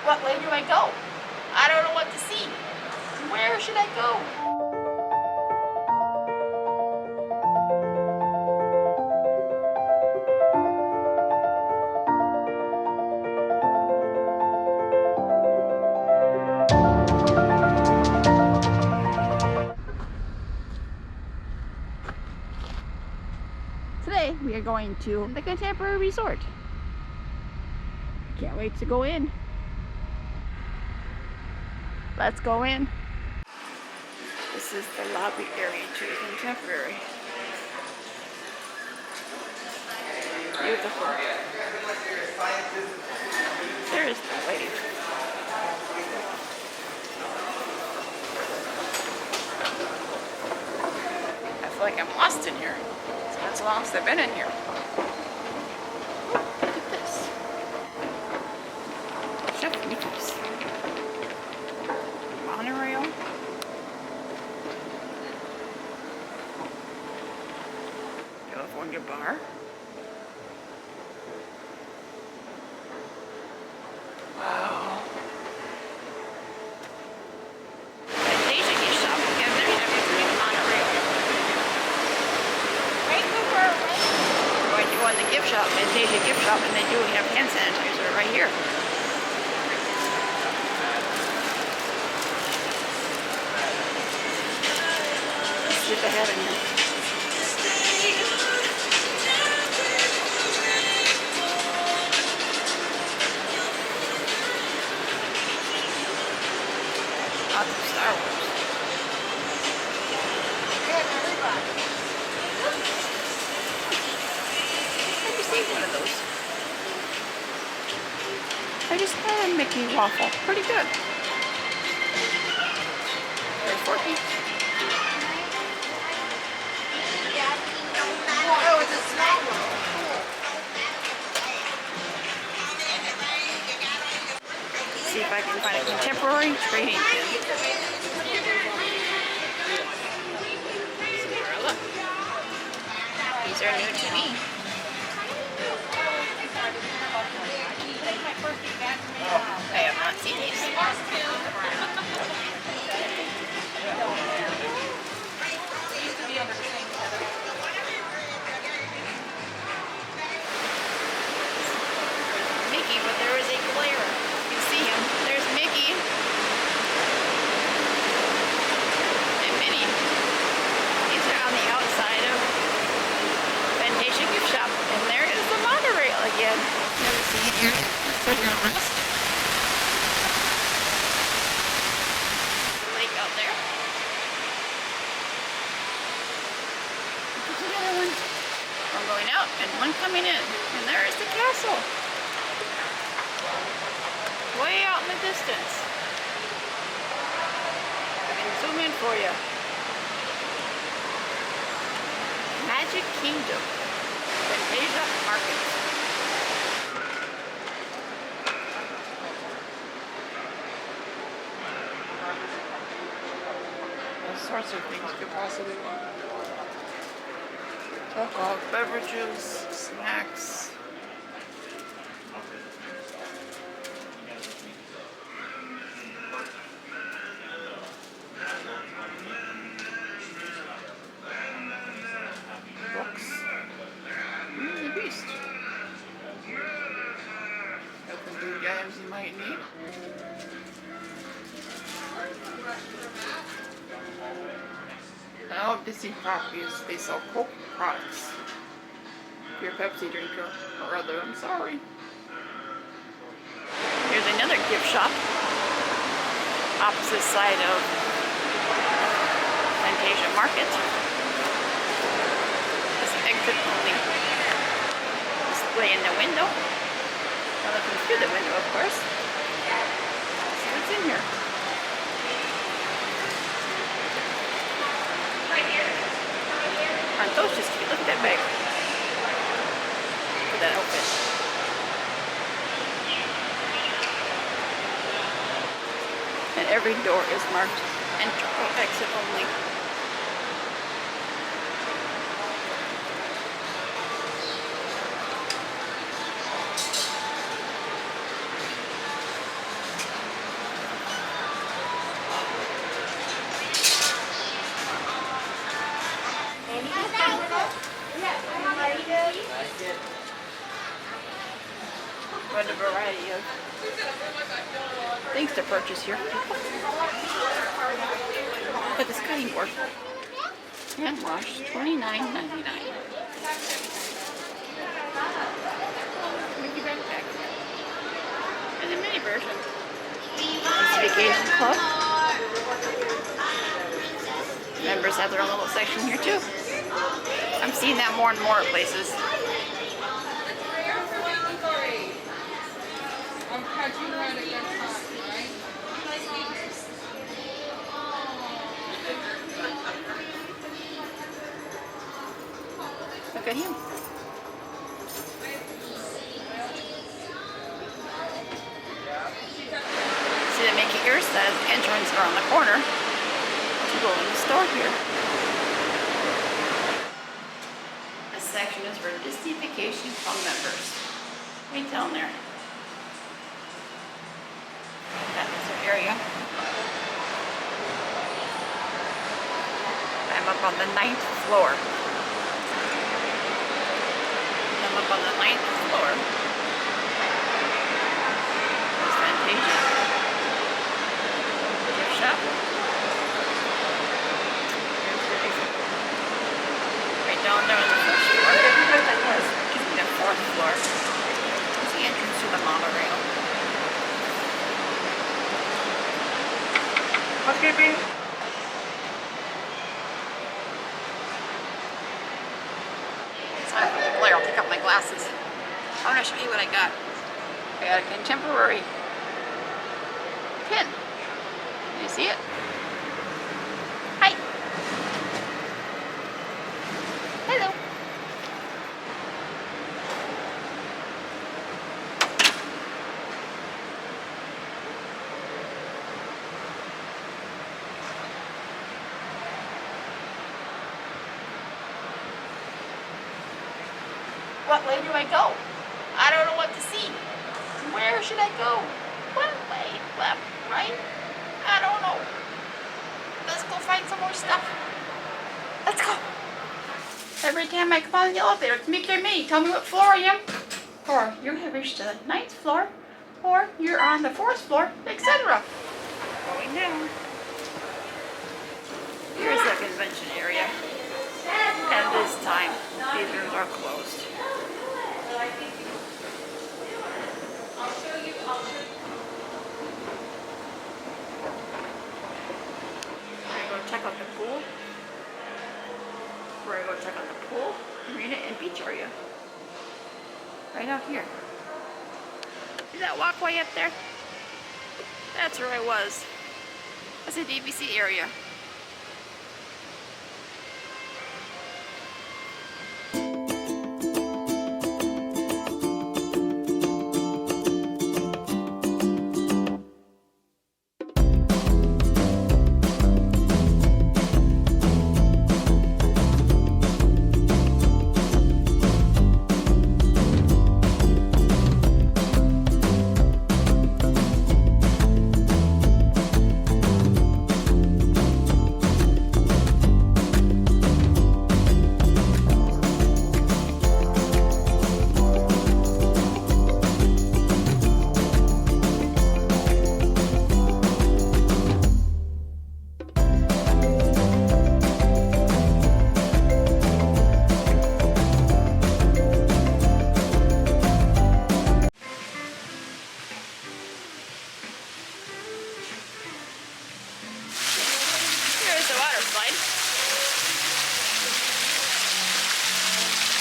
What way do I go? I don't know what to see. Where should I go? Today we are going to the Contemporary Resort. Can't wait to go in. Let's go in. This is the lobby area to the Contemporary. Beautiful. There's the wave. I feel like I'm lost in here. It's been so long since I've been in here. Look at this. Chef Mickey's. Monorail. California bar. Wow. Fantasia gift shop. Yeah, there's everything in the monorail. Right, Cooper, right? We're going to go in the gift shop, Fantasia gift shop, and they do have hand sanitizer right here. Let's see if they have it in here. Lots of Star Wars. I received one of those. I just had a Mickey waffle. Pretty good. Very forky. Oh, it's a small one. See if I can find a contemporary trading pin. Cinderella. These are new to me. I have not seen these. Mickey, but there is a glare. You see him. There's Mickey. And Minnie. These are on the outside of Fantasia gift shop. And there is the monorail again. Never seen it here. The lake out there. There's another one. One going out and one coming in. And there is the castle. Way out in the distance. I can zoom in for you. Magic Kingdom. Fantasia Market. All sorts of things you could possibly want. Alcoholic beverages, snacks. Books. The Beast. Open food items you might need. All Disney properties, they sell Coke products. If you're a Pepsi drinker or other, I'm sorry. Here's another gift shop. Opposite side of Fantasia Market. This exit only display in the window. I'm looking through the window, of course. See what's in here. Aren't those just cute? Look at that bag. Look at that outfit. And every door is marked enter or exit only. of things to purchase here. But this cutting board, hand wash, $29.99. Mickey backpack. And the mini version. This vacation club. Members have their own little section here too. I'm seeing that more and more at places. Look at him. See the Mickey here says entrance around the corner to go in the store here. This section is for Disney Vacation Club members. Right down there. That is our area. I'm up on the 9th floor. I'm up on the 9th floor. It's Fantasia. Gift shop. Right down there on the first floor. Excuse me, the 4th floor. It's the entrance to the monorail. Housekeeping. Sorry for the glare, I'll take out my glasses. I want to show you what I got. I got a contemporary pin. Do you see it? Hi. Hello. What way do I go? I don't know what to see. Where should I go? One way, left, right? I don't know. Let's go find some more stuff. Let's go. Every time I come on the elevator, it's Mickey or Minnie. Tell me what floor I am. Or you have reached the 9th floor. Or you're on the 4th floor, etc. Going down. Here's the convention area. At this time, these rooms are closed. We're gonna go check out the pool. We're gonna go check out the pool, marina, and beach area. Right out here. See that walkway up there? That's where I was. That's the DVC area.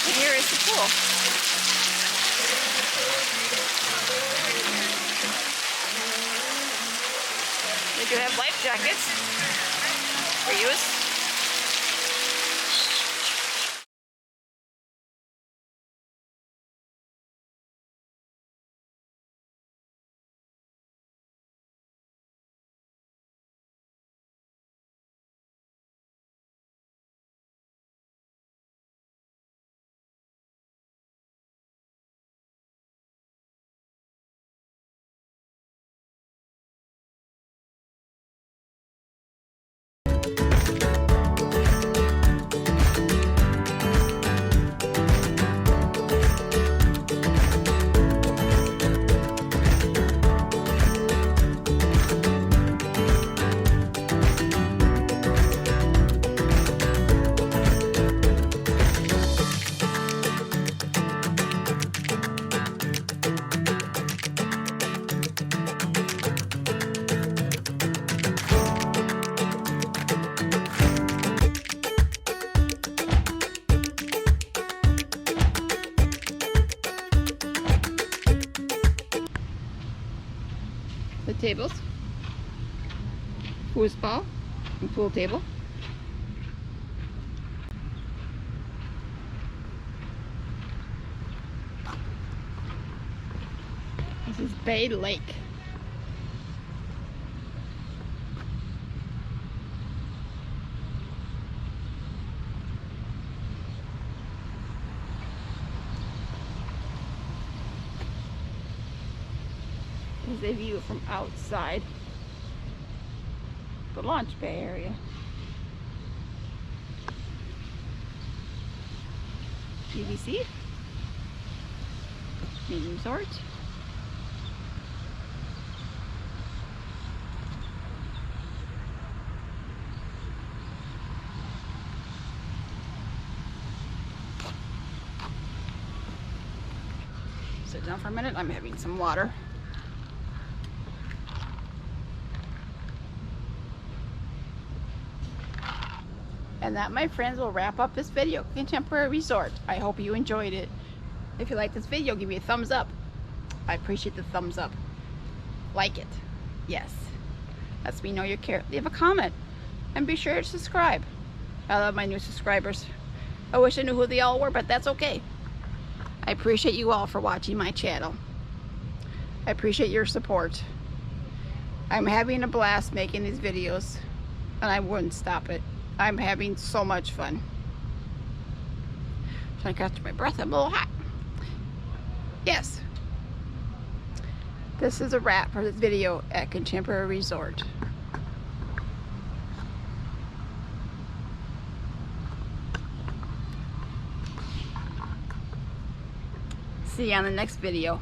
And here is the pool. They do have life jackets for use. the tables, foosball and pool table. This is Bay Lake. This is a view from outside the launch bay area. UBC Mini Resort. Sit down for a minute. I'm having some water. And that, my friends, will wrap up this video, Contemporary Resort. I hope you enjoyed it. If you like this video, give me a thumbs up. I appreciate the thumbs up. Like it. Yes. Lets me know you care. Leave a comment. And be sure to subscribe. I love my new subscribers. I wish I knew who they all were, but that's okay. I appreciate you all for watching my channel. I appreciate your support. I'm having a blast making these videos, and I wouldn't stop it. I'm having so much fun. Trying to catch my breath. I'm a little hot. Yes. This is a wrap for this video at Contemporary Resort. See you on the next video.